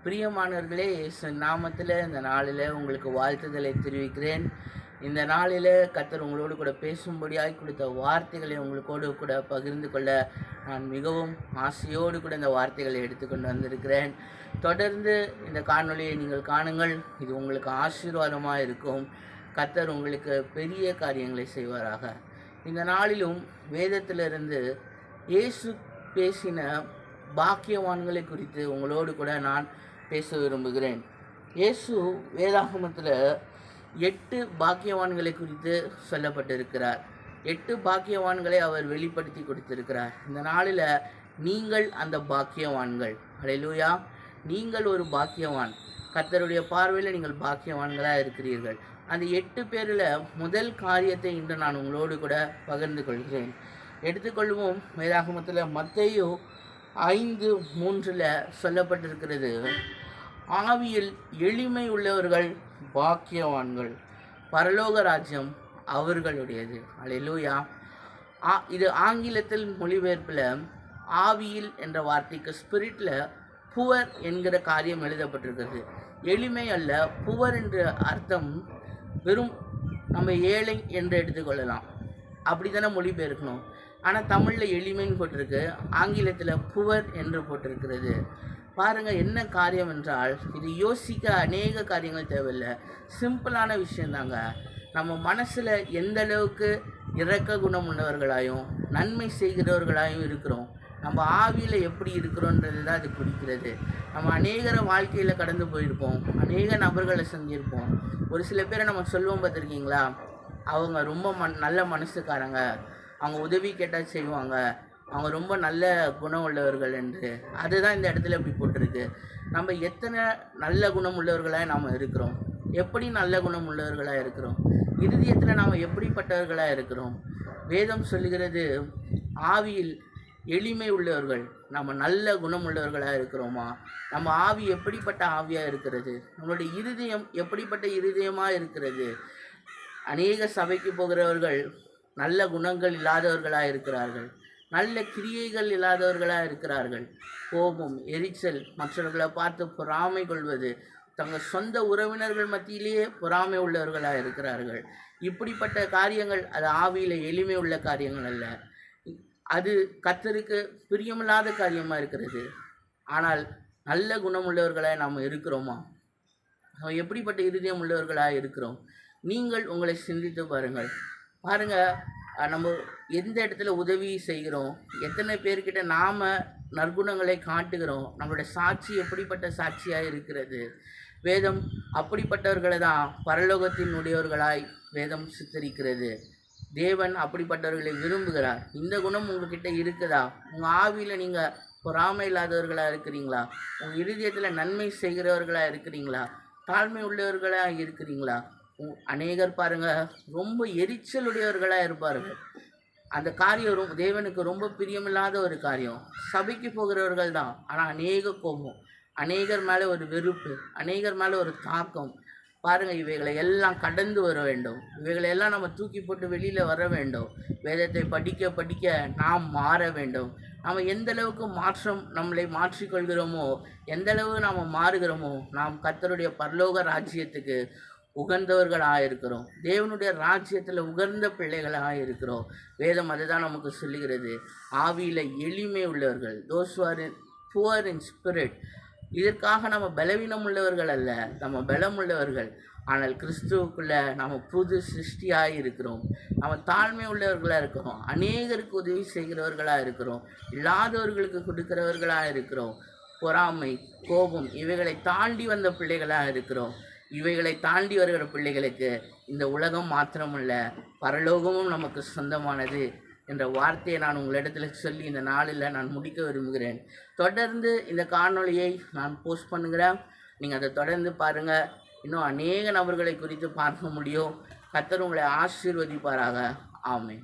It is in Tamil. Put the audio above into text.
பிரியமானவர்களே, இயேசு நாமத்தில் இந்த நாளில் உங்களுக்கு வாழ்த்துதலை தெரிவிக்கிறேன். இந்த நாளில் கர்த்தர் உங்களோடு கூட பேசும்படியாய் கொடுத்த வார்த்தைகளை உங்களோடு கூட பகிர்ந்து கொள்ள நான் மிகவும் ஆசையோடு கூட இந்த வார்த்தைகளை எடுத்துக்கொண்டு வந்திருக்கிறேன். தொடர்ந்து இந்த காணொளியை நீங்கள் காணுங்கள். இது உங்களுக்கு ஆசீர்வாதமாக இருக்கும். கர்த்தர் உங்களுக்கு பெரிய காரியங்களை செய்வாராக. இந்த நாளிலும் வேதத்திலிருந்து இயேசு பேசின பாக்கியவான்களை குறித்து உங்களோடு கூட நான் பேச விரும்புகிறேன். இயேசு வேதாகமத்தில் 8 பாக்கியவான்களை குறித்து சொல்லப்பட்டிருக்கிறார். 8 பாக்கியவான்களை அவர் வெளிப்படுத்தி கொடுத்திருக்கிறார். இந்த நாளில் நீங்கள் அந்த பாக்கியவான்கள். அல்லேலூயா! நீங்கள் ஒரு பாக்கியவான். கர்த்தருடைய பார்வையில் நீங்கள் பாக்கியவான்களாக இருக்கிறீர்கள். அந்த 8 பேரில் முதல் காரியத்தை இன்று நான் உங்களோடு கூட பகிர்ந்து கொள்கிறேன். எடுத்துக்கொள்வோம். வேதாகமத்தில் மத்தேயு 5:3 சொல்லப்பட்டிருக்கிறது, ஆவியில் எளிமை உள்ளவர்கள் பாக்கியவான்கள், பரலோக ராஜ்யம் அவர்களுடையது. அல்லேலூயா! இது ஆங்கிலத்தில் மொழிபெயர்ப்பில் ஆவியில் என்ற வார்த்தைக்கு ஸ்பிரிட்டில் புவர் என்கிற காரியம் எழுதப்பட்டிருக்கிறது. எளிமை அல்ல, புவர் என்ற அர்த்தம் வெறும் நம்ம ஏழை என்று எடுத்துக்கொள்ளலாம். அப்படி தானே மொழிபெயர்க்கணும். ஆனால் தமிழில் எளிமைன்னு போட்டிருக்கு, ஆங்கிலத்தில் புவர் என்று போட்டிருக்கிறது. பாருங்கள், என்ன காரியம் என்றால் இது யோசிக்க அநேக காரியங்கள் தேவையில்லை. சிம்பிளான விஷயந்தாங்க. நம்ம மனசில் எந்த அளவுக்கு இரக்க குணம் உள்ளவர்களாயும் நன்மை செய்கிறவர்களாயும் இருக்கிறோம், நம்ம ஆவியில் எப்படி இருக்கிறோன்றது தான் அது குறிக்கிறது. நம்ம அநேகர வாழ்க்கையில் கடந்து போயிருப்போம், அநேக நபர்களை செஞ்சுருப்போம். ஒரு சில பேரை நம்ம சொல்லுவோம், பார்த்துருக்கீங்களா, அவங்க ரொம்ப நல்ல மனசுக்காரங்க, அவங்க உதவி கேட்டால் செய்வாங்க, அவங்க ரொம்ப நல்ல குணம் உள்ளவர்கள் என்று. அதுதான் இந்த இடத்துல இப்படி போட்டிருக்கு. நம்ம எத்தனை நல்ல குணம் உள்ளவர்களாக நாம் இருக்கிறோம், எப்படி நல்ல குணம் உள்ளவர்களாக இருக்கிறோம், இருதயத்தில் நாம் எப்படிப்பட்டவர்களாக இருக்கிறோம். வேதம் சொல்லுகிறது, ஆவியில் எளிமை உள்ளவர்கள், நம்ம நல்ல குணம் உள்ளவர்களாக இருக்கிறோமா, நம்ம ஆவி எப்படிப்பட்ட ஆவியாக இருக்கிறது, நம்மளுடைய இருதயம் எப்படிப்பட்ட இருதயமாக இருக்கிறது. அநேக சபைக்கு போகிறவர்கள் நல்ல குணங்கள் இல்லாதவர்களாக இருக்கிறார்கள், நல்ல கிரியைகள் இல்லாதவர்களாக இருக்கிறார்கள். கோபம், எரிச்சல், மற்றவர்களை பார்த்து பொறாமை கொள்வது, தங்கள் சொந்த உறவினர்கள் மத்தியிலேயே பொறாமை உள்ளவர்களாக இருக்கிறார்கள். இப்படிப்பட்ட காரியங்கள் அது ஆவியில் எளிமை உள்ள காரியங்கள் அல்ல. அது கர்த்தருக்கு பிரியமில்லாத காரியமாக இருக்கிறது. ஆனால் நல்ல குணம் உள்ளவர்களாக நாம் இருக்கிறோமா? நம்ம எப்படிப்பட்ட இருதயம் உள்ளவர்களாக இருக்கிறோம்? நீங்கள் உங்களை சிந்தித்து பாருங்கள். நம்ம எந்த இடத்துல உதவி செய்கிறோம், எத்தனை பேர்கிட்ட நாம் நற்குணங்களை காட்டுகிறோம், நம்மளுடைய சாட்சி எப்படிப்பட்ட சாட்சியாக இருக்கிறது. வேதம் அப்படிப்பட்டவர்களை தான் பரலோகத்தின் உடையவர்களாய் வேதம் சித்தரிக்கிறது. தேவன் அப்படிப்பட்டவர்களை விரும்புகிறார். இந்த குணம் உங்கள்கிட்ட இருக்குதா? உங்கள் ஆவியில் நீங்கள் பொறாமை இல்லாதவர்களாக இருக்கிறீங்களா? உங்கள் இருதயத்தில் நன்மை செய்கிறவர்களாக இருக்கிறீங்களா? தாழ்மை உள்ளவர்களாக இருக்கிறீங்களா? அநேகர் பாருங்கள், ரொம்ப எரிச்சலுடையவர்களாக இருப்பார்கள். அந்த காரியம் தேவனுக்கு ரொம்ப பிரியமில்லாத ஒரு காரியம். சபைக்கு போகிறவர்கள் தான், ஆனால் அநேக கோபம், அநேகர் மேலே ஒரு வெறுப்பு, அநேகர் மேலே ஒரு தாக்கம். பாருங்கள், இவைகளை எல்லாம் கடந்து வர வேண்டும். இவைகளெல்லாம் நம்ம தூக்கி போட்டு வெளியில் வர வேண்டும். வேதத்தை படிக்க படிக்க நாம் மாற வேண்டும். நாம் எந்தளவுக்கு நம்மளை மாற்றிக்கொள்கிறோமோ, எந்தளவு நாம் மாறுகிறோமோ, நாம் கர்த்தருடைய பரலோக ராஜ்யத்துக்கு உகந்தவர்களாக இருக்கிறோம். தேவனுடைய ராஜ்யத்தில் உகந்த பிள்ளைகளாக இருக்கிறோம். வேதம் அதுதான் நமக்கு சொல்லுகிறது. ஆவியில் எளிமை உள்ளவர்கள், those who are poor in spirit. இதற்காக நம்ம பலவீனம் உள்ளவர்கள் அல்ல, நம்ம பலம் உள்ளவர்கள். ஆனால் கிறிஸ்துவுக்குள்ளே நம்ம புது சிருஷ்டியாக இருக்கிறோம். நம்ம தாழ்மை உள்ளவர்களாக இருக்கிறோம், அநேகருக்கு உதவி செய்கிறவர்களாக இருக்கிறோம், இல்லாதவர்களுக்கு கொடுக்கிறவர்களாக இருக்கிறோம். பொறாமை, கோபம் இவைகளை தாண்டி வந்த பிள்ளைகளாக இருக்கிறோம். இவைகளை தாண்டி வருகிற பிள்ளைகளுக்கு இந்த உலகம் மாத்திரமல்ல, பரலோகமும் நமக்கு சொந்தமானது என்ற வார்த்தையை நான் உங்களிடத்தில் சொல்லி இந்த நாளில் நான் முடிக்க விரும்புகிறேன். தொடர்ந்து இந்த காணொளியை நான் போஸ்ட் பண்ணுகிறேன். நீங்கள் அதை தொடர்ந்து பாருங்கள். இன்னும் அநேக நபர்களை குறித்து பார்க்க முடியும். கர்த்தர் உங்களை ஆசீர்வதிப்பாராக. ஆமென்.